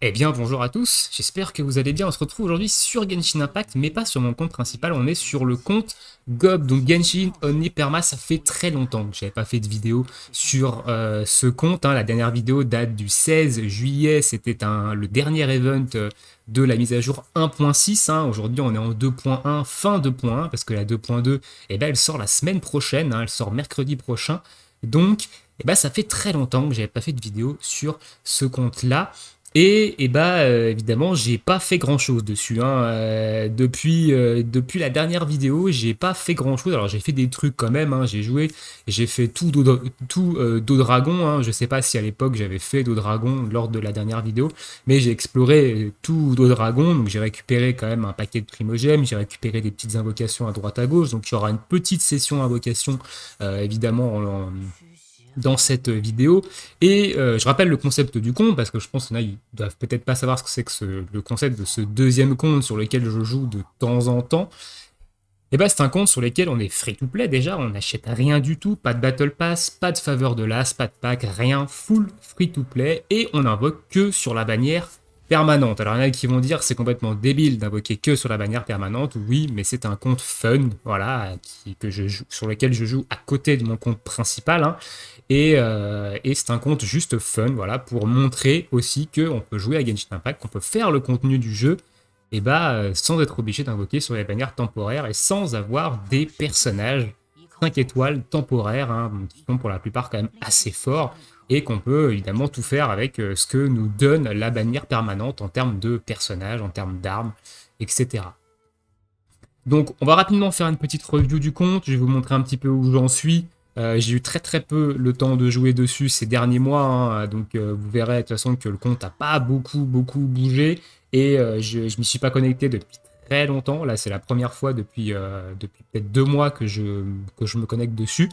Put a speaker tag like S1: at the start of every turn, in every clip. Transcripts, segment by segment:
S1: Eh bien, bonjour à tous, j'espère que vous allez bien. On se retrouve aujourd'hui sur Genshin Impact, mais pas sur mon compte principal, on est sur le compte GOB, donc Genshin Only Perma. Ça fait très longtemps que j'avais pas fait de vidéo sur ce compte, hein. La dernière vidéo date du 16 juillet, c'était le dernier event de la mise à jour 1.6, hein. Aujourd'hui, on est en 2.1, fin 2.1, parce que la 2.2, eh ben, elle sort la semaine prochaine, hein. Elle sort mercredi prochain. Donc, eh ben, ça fait très longtemps que j'avais pas fait de vidéo sur ce compte-là. Et bah évidemment, j'ai pas fait grand chose dessus, hein. Depuis la dernière vidéo, j'ai pas fait grand chose. Alors j'ai fait des trucs quand même, hein. J'ai joué, j'ai fait d'eau dragon, hein. Je sais pas si à l'époque j'avais fait d'eau dragon lors de la dernière vidéo, mais j'ai exploré tout d'eau dragon. Donc j'ai récupéré quand même un paquet de primogèmes, j'ai récupéré des petites invocations à droite à gauche. Donc il y aura une petite session invocation évidemment dans cette vidéo. Et je rappelle le concept du compte, parce que je pense qu'il y en a, ils doivent peut-être pas savoir ce que c'est que le concept de ce deuxième compte sur lequel je joue de temps en temps. Et bah c'est un compte sur lequel on est free to play déjà, on n'achète rien du tout, pas de battle pass, pas de faveur de l'as, pas de pack, rien, full free to play, et on invoque que sur la bannière permanente. Alors il y en a qui vont dire c'est complètement débile d'invoquer que sur la bannière permanente, oui, mais c'est un compte fun, voilà, sur lequel je joue à côté de mon compte principal, hein. Et c'est un compte juste fun, voilà, pour montrer aussi qu'on peut jouer à Genshin Impact, qu'on peut faire le contenu du jeu, et sans être obligé d'invoquer sur les bannières temporaires et sans avoir des personnages 5 étoiles temporaires, hein, qui sont pour la plupart quand même assez forts, et qu'on peut évidemment tout faire avec ce que nous donne la bannière permanente en termes de personnages, en termes d'armes, etc. Donc, on va rapidement faire une petite review du compte. Je vais vous montrer un petit peu où j'en suis. J'ai eu très très peu le temps de jouer dessus ces derniers mois, hein. Donc vous verrez de toute façon que le compte n'a pas beaucoup bougé. Et je m'y suis pas connecté depuis très longtemps. Là, c'est la première fois depuis peut-être 2 mois que je me connecte dessus.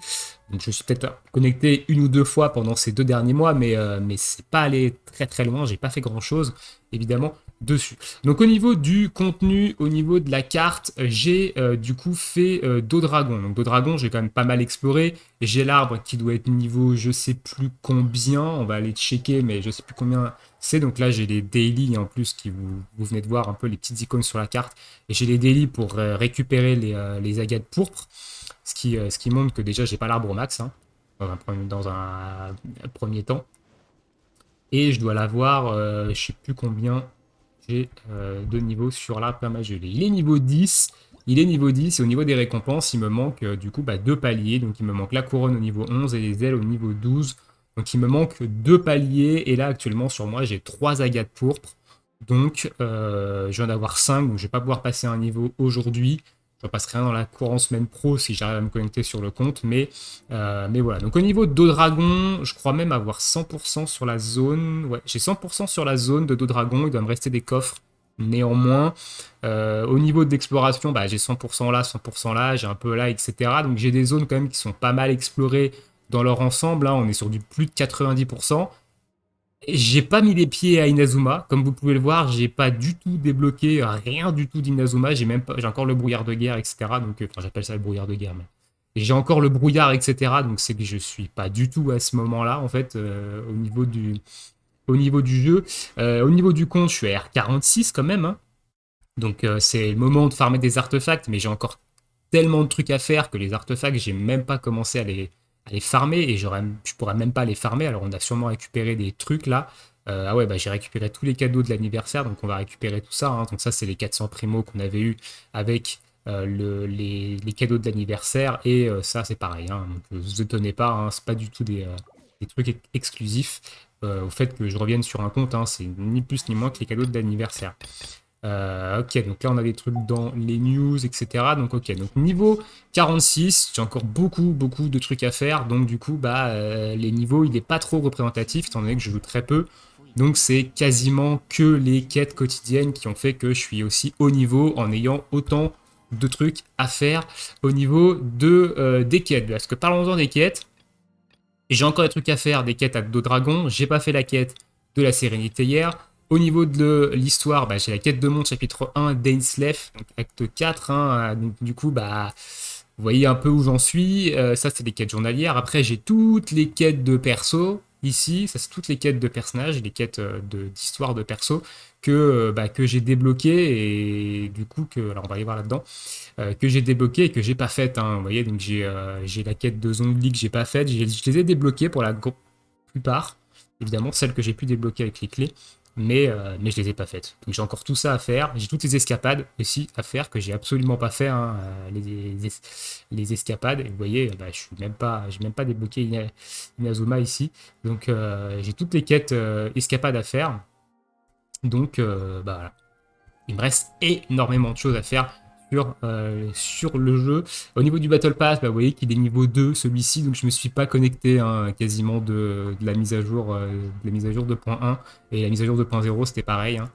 S1: Donc je suis peut-être connecté une ou deux fois pendant ces 2 derniers mois, mais c'est pas allé très très loin. J'ai pas fait grand-chose, évidemment, dessus. Donc au niveau du contenu, au niveau de la carte, j'ai du coup fait d'eau-dragon. Donc d'eau-dragon, j'ai quand même pas mal exploré. J'ai l'arbre qui doit être niveau je sais plus combien, on va aller checker, mais je sais plus combien c'est. Donc là j'ai les daily en plus qui vous venez de voir un peu les petites icônes sur la carte. Et j'ai les daily pour récupérer les agates pourpres, ce qui montre que déjà j'ai pas l'arbre au max, hein, dans un premier temps. Et je dois l'avoir, je sais plus combien j'ai de niveaux sur l'arbre permagelé. Il est niveau 10. Il est niveau 10 et au niveau des récompenses, il me manque du coup 2 paliers. Donc il me manque la couronne au niveau 11 et les ailes au niveau 12. Donc il me manque 2 paliers. Et là actuellement sur moi j'ai 3 agates pourpres. Donc je viens d'avoir 5. Donc je vais pas pouvoir passer un niveau aujourd'hui. Je passerai rien dans la courant semaine pro si j'arrive à me connecter sur le compte. Mais voilà. Donc au niveau de Dragon, je crois même avoir 100% sur la zone. Ouais, j'ai 100% sur la zone de Dragon. Il doit me rester des coffres. Néanmoins, au niveau d'exploration, j'ai 100% là, 100% là, j'ai un peu là, etc. Donc j'ai des zones quand même qui sont pas mal explorées dans leur ensemble, hein. On est sur du plus de 90%. J'ai pas mis les pieds à Inazuma, comme vous pouvez le voir, j'ai pas du tout débloqué rien du tout d'Inazuma, j'ai encore le brouillard de guerre, etc. Donc, enfin, j'appelle ça le brouillard de guerre, mais j'ai encore le brouillard, etc. Donc c'est que je suis pas du tout à ce moment-là, en fait, au niveau du jeu. Au niveau du compte, je suis à R46 quand même, hein. Donc c'est le moment de farmer des artefacts, mais j'ai encore tellement de trucs à faire que les artefacts, j'ai même pas commencé à les farmer et je pourrais même pas les farmer. Alors on a sûrement récupéré des trucs là. Ah ouais, j'ai récupéré tous les cadeaux de l'anniversaire, donc on va récupérer tout ça, hein. Donc ça, c'est les 400 primo qu'on avait eu avec les cadeaux de l'anniversaire. Et ça, c'est pareil, hein. Donc ne vous étonnez pas, hein, c'est pas du tout des trucs exclusifs au fait que je revienne sur un compte, hein. C'est ni plus ni moins que les cadeaux de l'anniversaire. Ok, donc là on a des trucs dans les news, etc. Donc ok, donc niveau 46, j'ai encore beaucoup de trucs à faire. Donc du coup, les niveaux, il n'est pas trop représentatif, étant donné que je joue très peu. Donc c'est quasiment que les quêtes quotidiennes qui ont fait que je suis aussi haut niveau en ayant autant de trucs à faire au niveau des quêtes. Parce que parlons-en des quêtes, j'ai encore des trucs à faire, des quêtes à dos dragon. J'ai pas fait la quête de la sérénité hier. Au niveau de l'histoire, j'ai la quête de monde chapitre 1 d'Ainsleif, donc acte 4, hein. Donc du coup, vous voyez un peu où j'en suis. Ça, c'est des quêtes journalières. Après, j'ai toutes les quêtes de perso. ici, ça c'est toutes les quêtes de personnages, les quêtes d'histoire de perso que j'ai débloquées et du coup alors on va aller voir là-dedans, que j'ai débloquées et que j'ai pas faites, hein. Vous voyez, donc j'ai la quête de Zhongli que j'ai pas faite, je les ai débloquées pour la plupart, évidemment celles que j'ai pu débloquer avec les clés, mais je les ai pas faites. Donc j'ai encore tout ça à faire. J'ai toutes les escapades aussi à faire que j'ai absolument pas fait, hein, les escapades. Et vous voyez, bah, j'ai même pas débloqué Inazuma ici. Donc j'ai toutes les quêtes escapades à faire. Donc bah, voilà. Il me reste énormément de choses à faire sur le jeu. Au niveau du Battle Pass, bah, vous voyez qu'il est niveau 2 celui-ci, donc je me suis pas connecté, hein, quasiment de la mise à jour, de la mise à jour 2.1 et la mise à jour 2.0 c'était pareil, hein.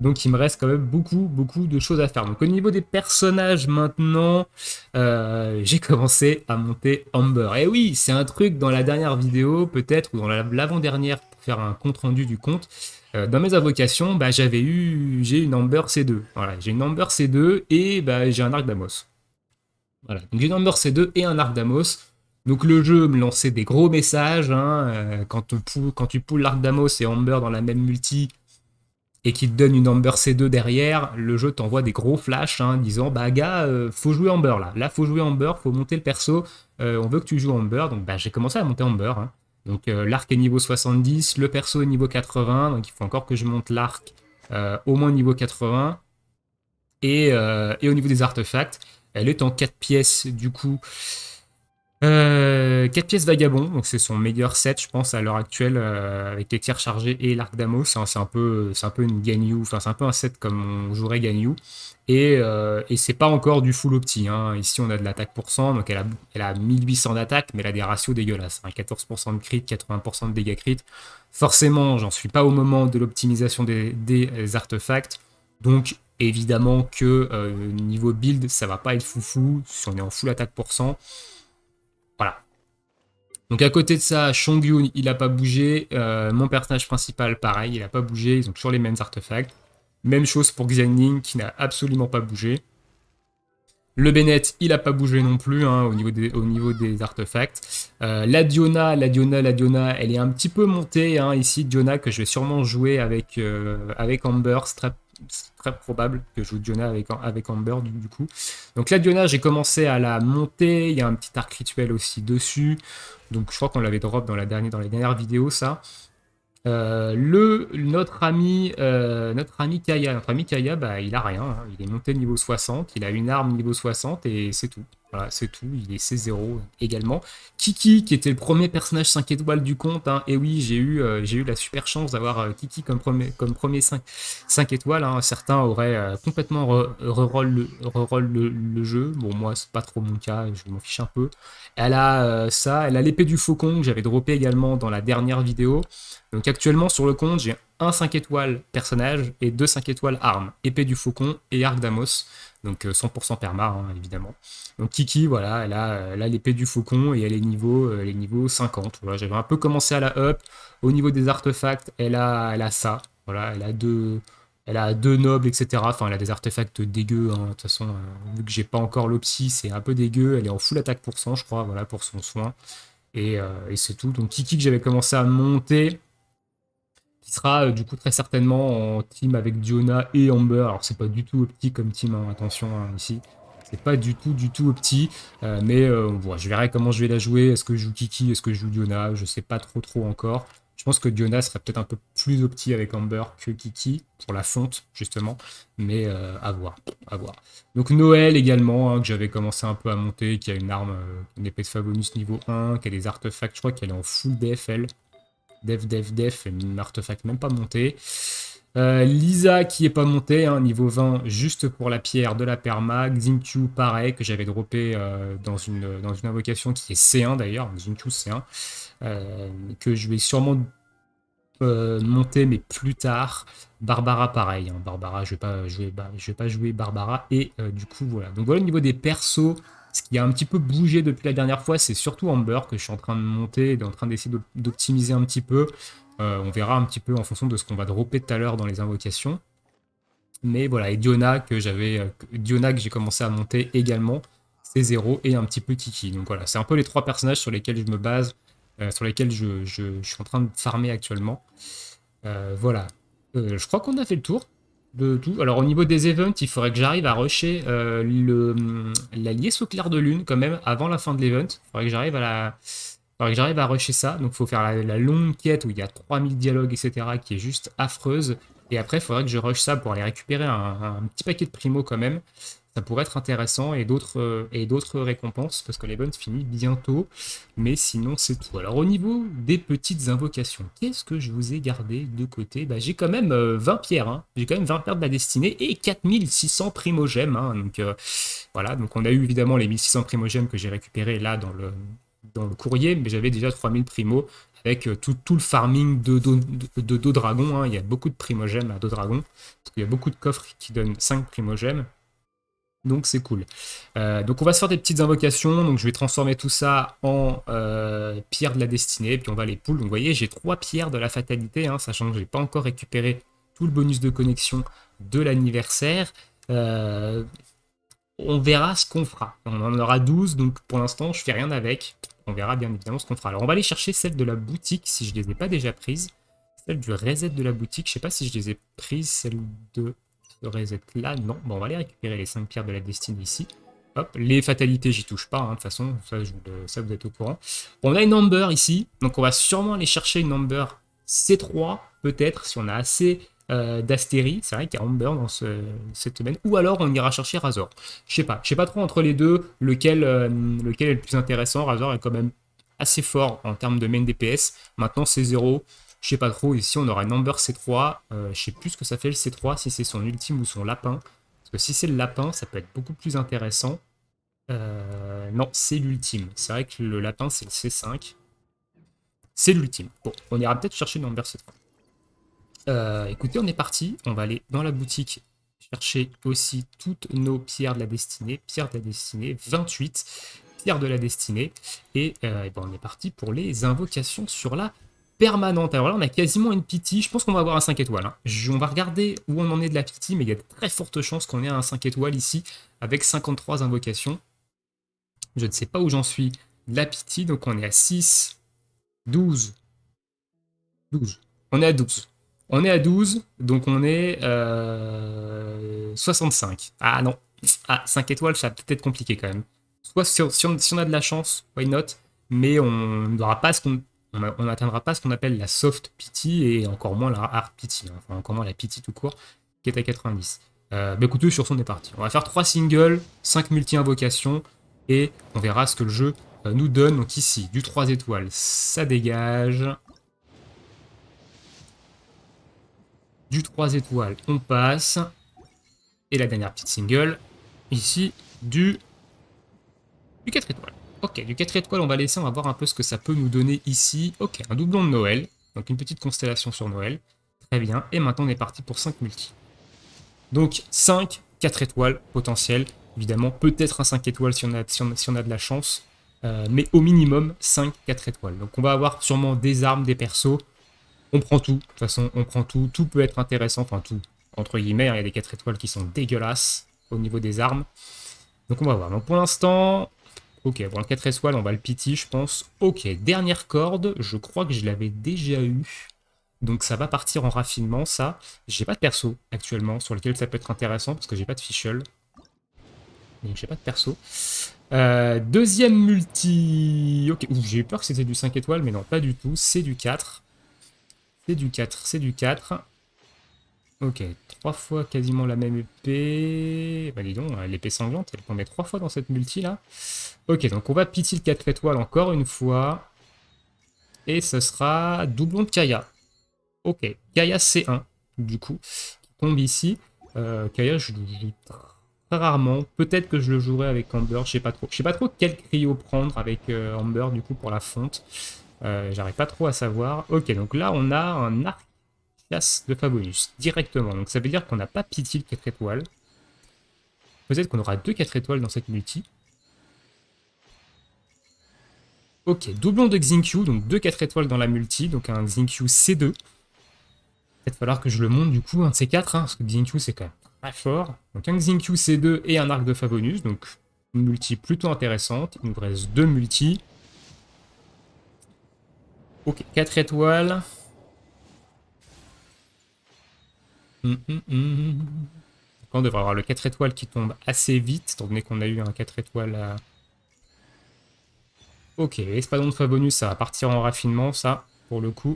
S1: Donc il me reste quand même beaucoup de choses à faire. Donc au niveau des personnages maintenant, j'ai commencé à monter Amber. Et oui, c'est un truc dans la dernière vidéo peut-être, ou dans l'avant-dernière pour faire un compte rendu du compte. Dans mes invocations, bah, j'ai une Amber C2. Voilà, j'ai une Amber C2 et bah, j'ai un arc d'Amos. Voilà, donc j'ai une Amber C2 et un arc d'Amos. Donc le jeu me lançait des gros messages, hein, quand tu poules l'arc d'Amos et Amber dans la même multi, et qui te donne une Amber C2 derrière, le jeu t'envoie des gros flashs, hein, disant bah gars, faut jouer Amber là. Là, faut jouer Amber, faut monter le perso, on veut que tu joues Amber. Donc bah, j'ai commencé à monter Amber, hein. Donc l'arc est niveau 70, le perso est niveau 80, donc il faut encore que je monte l'arc au moins niveau 80. Et au niveau des artefacts, elle est en 4 pièces du coup. 4 pièces vagabond, donc c'est son meilleur set, je pense, à l'heure actuelle, avec les tirs chargés et l'arc d'Amos, hein. C'est un peu une Ganyu, enfin, c'est un peu un set comme on jouerait Ganyu. Et c'est pas encore du full opti, hein. Ici, on a de l'attaque pour cent, donc elle a 1800 d'attaque, mais elle a des ratios dégueulasses, hein. 14% de crit, 80% de dégâts crit. Forcément, j'en suis pas au moment de l'optimisation des artefacts, donc évidemment que niveau build, ça va pas être foufou si on est en full attaque pour cent. Voilà. Donc à côté de ça, Chongyun, il a pas bougé. Mon personnage principal, pareil, il a pas bougé. Ils ont toujours les mêmes artefacts. Même chose pour Xiangling, qui n'a absolument pas bougé. Le Bennett, il a pas bougé non plus, hein, au niveau des artefacts. La Diona, elle est un petit peu montée, hein, ici. Diona, que je vais sûrement jouer avec Amber. C'est très probable que je joue Diona avec Amber, du coup. Donc la Diona, j'ai commencé à la monter. Il y a un petit arc rituel aussi dessus. Donc je crois qu'on l'avait drop dans les dernières vidéos, ça. Notre ami Kaya, bah, il a rien, hein. Il est monté niveau 60, il a une arme niveau 60 et c'est tout. Voilà, c'est tout. Il est C0 également. Kiki, qui était le premier personnage 5 étoiles du compte, hein. Et oui, j'ai eu la super chance d'avoir Kiki comme premier 5 étoiles, hein. Certains auraient complètement reroll le jeu. Bon, moi, c'est pas trop mon cas, je m'en fiche un peu. Elle a ça, elle a l'épée du faucon que j'avais droppé également dans la dernière vidéo. Donc actuellement sur le compte, j'ai un 5 étoiles personnage et 2 5 étoiles armes, épée du faucon et arc d'Amos. Donc 100% perma, hein, évidemment. Donc Kiki, voilà, elle a l'épée du faucon et elle est niveau 50. Voilà, j'avais un peu commencé à la up. Au niveau des artefacts, elle a ça. Voilà, elle a deux nobles, etc. Enfin, elle a des artefacts dégueux, hein. De toute façon, vu que j'ai pas encore l'opsi, c'est un peu dégueu. Elle est en full attaque pour cent, je crois, voilà, pour son soin. Et c'est tout. Donc Kiki que j'avais commencé à monter, qui sera du coup très certainement en team avec Diona et Amber. Alors c'est pas du tout opti comme team, hein, attention, hein, ici. C'est pas du tout opti, mais voilà, je verrai comment je vais la jouer. Est-ce que je joue Kiki, est-ce que je joue Diona? Je sais pas trop encore. Je pense que Diona serait peut-être un peu plus opti avec Amber que Kiki, pour la fonte, justement. Mais à voir, à voir. Donc Noël également, hein, que j'avais commencé un peu à monter, qui a une arme, une épée de Favonus niveau 1, qui a des artefacts, je crois qu'elle est en full DFL. Def, un artefact même pas monté. Lisa qui est pas montée, hein, niveau 20, juste pour la pierre de la perma. Xingqiu, pareil, que j'avais droppé dans une invocation qui est C1 d'ailleurs. Xingqiu C1, que je vais sûrement monter, mais plus tard. Barbara, pareil, hein. Barbara, je vais pas jouer Barbara. Et du coup, voilà. Donc voilà, au niveau des persos, ce qui a un petit peu bougé depuis la dernière fois, c'est surtout Amber que je suis en train de monter, en train d'essayer d'optimiser un petit peu. On verra un petit peu en fonction de ce qu'on va dropper tout à l'heure dans les invocations. Mais voilà, et Diona que j'ai commencé à monter également, c'est 0 et un petit peu Kiki. Donc voilà, c'est un peu les trois personnages sur lesquels je me base sur lesquels je suis en train de farmer actuellement. Voilà. Je crois qu'on a fait le tour de tout. Alors au niveau des events, il faudrait que j'arrive à rusher l'allié sous clair de lune quand même avant la fin de l'event. Il faudrait que j'arrive à rusher ça. Donc il faut faire la longue quête où il y a 3000 dialogues, etc. qui est juste affreuse. Et après, il faudrait que je rush ça pour aller récupérer un petit paquet de primo quand même. Ça pourrait être intéressant et d'autres récompenses parce que l'event finit bientôt. Mais sinon, c'est tout. Alors, au niveau des petites invocations, qu'est-ce que je vous ai gardé de côté? Bah, j'ai quand même 20 pierres. Hein. J'ai quand même 20 pierres de la destinée et 4600 primogèmes. Hein. Donc, voilà. Donc, on a eu évidemment les 1600 primogèmes que j'ai récupérés là dans le courrier. Mais j'avais déjà 3000 primos avec tout le farming de dos dragon. Hein. Il y a beaucoup de primogèmes à dos dragon. Parce qu'il y a beaucoup de coffres qui donnent 5 primogèmes. Donc c'est cool. Donc on va se faire des petites invocations. Donc je vais transformer tout ça en pierre de la destinée. Puis on va les pull. Donc vous voyez, j'ai 3 pierres de la fatalité, hein, sachant que je n'ai pas encore récupéré tout le bonus de connexion de l'anniversaire. On verra ce qu'on fera. On en aura 12, donc pour l'instant je fais rien avec. On verra bien évidemment ce qu'on fera. Alors on va aller chercher celles de la boutique si je ne les ai pas déjà prises. Celles du reset de la boutique, je sais pas si je les ai prises, celles de reset là, non. Bon, on va aller récupérer les 5 pierres de la destinée ici. Hop, les fatalités, j'y touche pas, hein, de toute façon, ça vous êtes au courant. On a une Amber ici, donc on va sûrement aller chercher une Amber C3, peut-être, si on a assez d'Astérie. C'est vrai qu'il y a Amber dans cette semaine. Ou alors on ira chercher Razor. Je sais pas trop entre les deux lequel est le plus intéressant. Razor est quand même assez fort en termes de main DPS. Maintenant, c'est 0. Je sais pas trop. Ici, on aura une Amber C3. Je sais plus ce que ça fait le C3, si c'est son ultime ou son lapin. Parce que si c'est le lapin, ça peut être beaucoup plus intéressant. Non, c'est l'ultime. C'est vrai que le lapin, c'est le C5. C'est l'ultime. Bon, on ira peut-être chercher une Amber C3. Écoutez, on est parti. On va aller dans la boutique chercher aussi toutes nos pierres de la destinée. Pierres de la destinée, 28 pierres de la destinée. Et ben on est parti pour les invocations sur la permanente. Alors là, on a quasiment une pity. Je pense qu'on va avoir un 5 étoiles. Hein. On va regarder où on en est de la pity, mais il y a de très fortes chances qu'on ait un 5 étoiles ici, avec 53 invocations. Je ne sais pas où j'en suis de la pity, donc on est à 6, 12, 12. On est à 12. On est à 12, donc on est 65. Ah non, 5 étoiles, ça va peut-être être compliqué quand même. Soit si on a de la chance, why not, mais on n'aura pas on n'atteindra pas ce qu'on appelle la soft pity et encore moins la hard pity, hein, enfin encore moins la pity tout court, qui est à 90. Bah écoutez, sur son est parti. On va faire 3 singles, 5 multi-invocations, et on verra ce que le jeu nous donne. Donc ici, du 3 étoiles, ça dégage. Du 3 étoiles, on passe. Et la dernière petite single, ici, du 4 étoiles. Ok, du 4 étoiles, on va laisser, on va voir un peu ce que ça peut nous donner ici. Ok, un doublon de Noël, donc une petite constellation sur Noël. Très bien, et maintenant on est parti pour 5 multi. Donc 5, 4 étoiles potentiel. Évidemment, peut-être un 5 étoiles si on a de la chance. Mais au minimum, 5, 4 étoiles. Donc on va avoir sûrement des armes, des persos. On prend tout, de toute façon, on prend tout. Tout peut être intéressant, enfin tout, entre guillemets. Il y a des 4 étoiles qui sont dégueulasses au niveau des armes. Donc on va voir. Donc pour l'instant, ok, bon, le 4 étoiles, on va le pity, je pense. Ok, dernière corde, je crois que je l'avais déjà eu. Donc ça va partir en raffinement, ça. J'ai pas de perso actuellement sur lequel ça peut être intéressant parce que j'ai pas de fischl. Donc j'ai pas de perso. Deuxième multi. Ok, j'ai eu peur que c'était du 5 étoiles, mais non, pas du tout. C'est du 4. C'est du 4, c'est du 4. Ok, 3 fois quasiment la même épée. Bah dis donc, l'épée sanglante, elle tombait 3 fois dans cette multi là. Ok, donc on va pity le 4 étoiles encore une fois. Et ce sera doublon de Kaya. Ok, Kaya C1, du coup, qui tombe ici. Kaya, je le joue très rarement. Peut-être que je le jouerai avec Amber, je sais pas trop. Je sais pas trop quel cryo prendre avec Amber, du coup, pour la fonte. J'arrive pas trop à savoir. Ok, donc là, on a un arc chasse de Fabonus, directement. Donc ça veut dire qu'on n'a pas pity le 4 étoiles. Peut-être qu'on aura 2 4 étoiles dans cette multi. Ok, doublon de Xingqiu, donc 2 4 étoiles dans la multi, donc un Xingqiu C2. Peut-être falloir que je le monte du coup, un de ces 4, hein, parce que Xingqiu c'est quand même très fort. Donc un Xingqiu C2 et un arc de Favonius, donc une multi plutôt intéressante. Il nous reste 2 multi. Ok, 4 étoiles. On devrait avoir le 4 étoiles qui tombe assez vite, étant donné qu'on a eu un 4 étoiles à... Ok, espadon de fois bonus, ça va partir en raffinement, ça, pour le coup.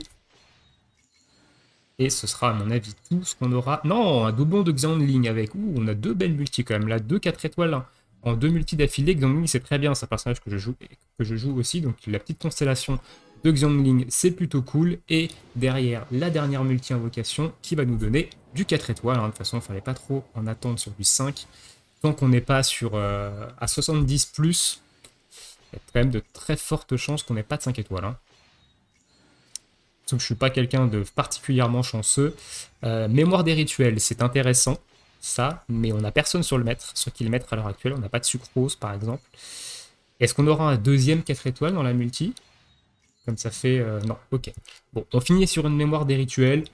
S1: Et ce sera, à mon avis, tout ce qu'on aura. Non, un doublon de Xiangling avec... Ouh, on a deux belles multis quand même, là, deux 4 étoiles hein. En deux multis d'affilée. Xiangling, c'est très bien, c'est un personnage que je joue aussi, donc la petite constellation de Xiangling, c'est plutôt cool. Et derrière, la dernière multi-invocation qui va nous donner du 4 étoiles. Hein. De toute façon, il ne fallait pas trop en attendre sur du 5. Tant qu'on n'est pas sur à 70 plus, il y a quand même de très fortes chances qu'on n'ait pas de 5 étoiles. Hein. Sauf que je suis pas quelqu'un de particulièrement chanceux. Mémoire des rituels, c'est intéressant, ça, mais on n'a personne sur qui le mettre à l'heure actuelle. On n'a pas de sucrose, par exemple. Est-ce qu'on aura un deuxième 4 étoiles dans la multi? Comme ça fait... non, ok. Bon, on finit sur une mémoire des rituels.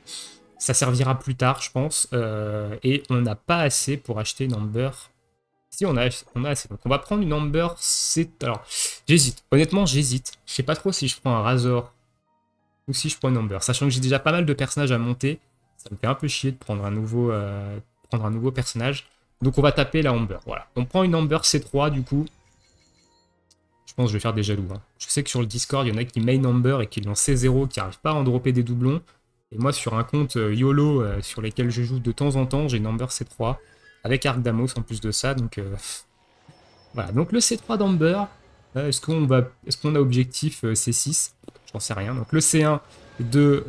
S1: Ça servira plus tard, je pense. Et on n'a pas assez pour acheter une Amber. Si, on a assez. Donc on va prendre une Amber. Alors, j'hésite. Honnêtement, j'hésite. Je sais pas trop si je prends un Razor ou si je prends une Amber. Sachant que j'ai déjà pas mal de personnages à monter, ça me fait un peu chier de prendre prendre un nouveau personnage. Donc on va taper la Amber. Voilà. On prend une Amber C3 du coup. Je pense que je vais faire des jaloux. Hein. Je sais que sur le Discord, il y en a qui main Amber et qui l'ont C0, qui n'arrivent pas à en dropper des doublons. Et moi, sur un compte YOLO sur lesquels je joue de temps en temps, j'ai une Amber C3 avec Arc Damos en plus de ça. Donc voilà. Donc le C3 d'Amber. Est-ce qu'on a objectif C6? J'en sais rien. Donc le C1 de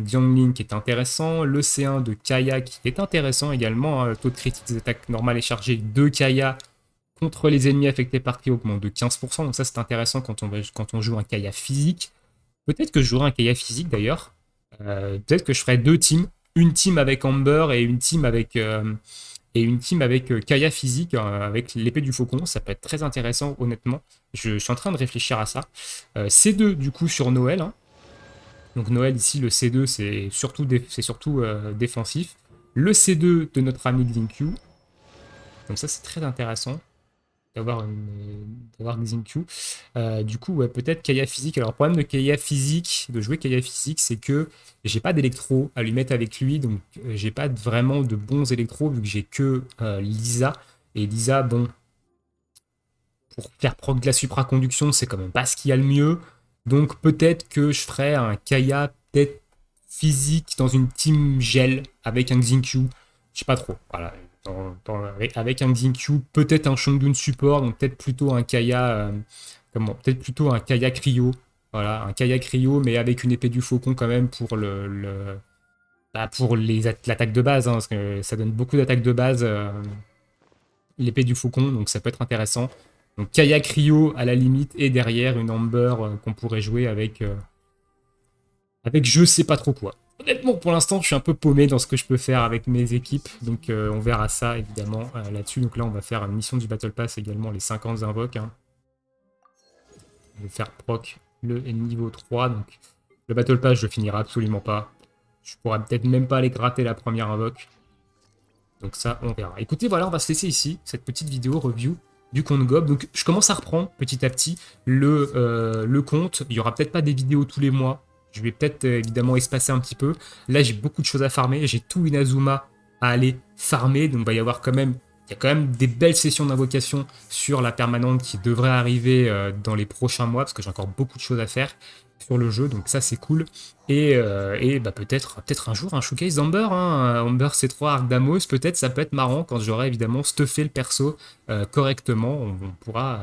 S1: Xiangling qui est intéressant. Le C1 de Kaya qui est intéressant également. Hein. Le taux de critique des attaques normales et chargées de Kaya contre les ennemis affectés par qui augmente de 15%. Donc ça c'est intéressant quand on joue un Kaya physique. Peut-être que je jouerai un Kaya physique d'ailleurs. Peut-être que je ferai deux teams. Une team avec Amber et une team avec... Kaya physique, avec l'épée du faucon. Ça peut être très intéressant, honnêtement. Je suis en train de réfléchir à ça. C2, du coup, sur Noël. Hein. Donc Noël, ici, le C2, c'est surtout, défensif. Le C2 de notre ami Xingqiu. Donc ça, c'est très intéressant d'avoir Xingqiu. Du coup, ouais, peut-être Kaya physique. Alors, le problème de Kaya physique, de jouer Kaya physique, c'est que j'ai pas d'électro à lui mettre avec lui, donc j'ai pas vraiment de bons électros vu que j'ai que Lisa. Et Lisa, bon, pour faire proc de la supraconduction, c'est quand même pas ce qu'il y a le mieux. Donc peut-être que je ferai un Kaya peut-être physique dans une team gel avec un Xingqiu. Je sais pas trop. Voilà. Avec un Xingqiu, peut-être un Shongdun support, donc peut-être plutôt un Kaya. Peut-être plutôt un Kaya Cryo. Voilà, un Kaya Cryo, mais avec une épée du faucon quand même pour pour l'attaque de base, hein, parce que ça donne beaucoup d'attaques de base, l'épée du faucon, donc ça peut être intéressant. Donc Kaya Cryo à la limite, et derrière une Amber qu'on pourrait jouer avec je sais pas trop quoi. Honnêtement, pour l'instant, je suis un peu paumé dans ce que je peux faire avec mes équipes, donc on verra ça évidemment là-dessus. Donc là, on va faire une mission du Battle Pass également, les 50 invoques. Hein. On va faire proc le niveau 3, donc le Battle Pass, je le finirai absolument pas. Je pourrais peut-être même pas aller gratter la première invoque. Donc ça, on verra. Écoutez, voilà, on va se laisser ici, cette petite vidéo review du compte Gob. Donc je commence à reprendre petit à petit le compte. Il y aura peut-être pas des vidéos tous les mois. Je vais peut-être évidemment espacer un petit peu. Là, j'ai beaucoup de choses à farmer. J'ai tout Inazuma à aller farmer. Donc il va y avoir quand même... Il y a quand même des belles sessions d'invocation sur la permanente qui devraient arriver dans les prochains mois, parce que j'ai encore beaucoup de choses à faire sur le jeu, donc ça c'est cool. Et bah, peut-être un jour un showcase d'Amber, hein, Amber C3 Arc Damos, peut-être ça peut être marrant quand j'aurai évidemment stuffé le perso correctement, on pourra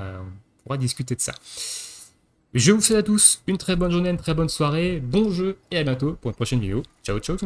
S1: discuter de ça. Je vous souhaite à tous une très bonne journée, une très bonne soirée, bon jeu et à bientôt pour une prochaine vidéo. Ciao ciao.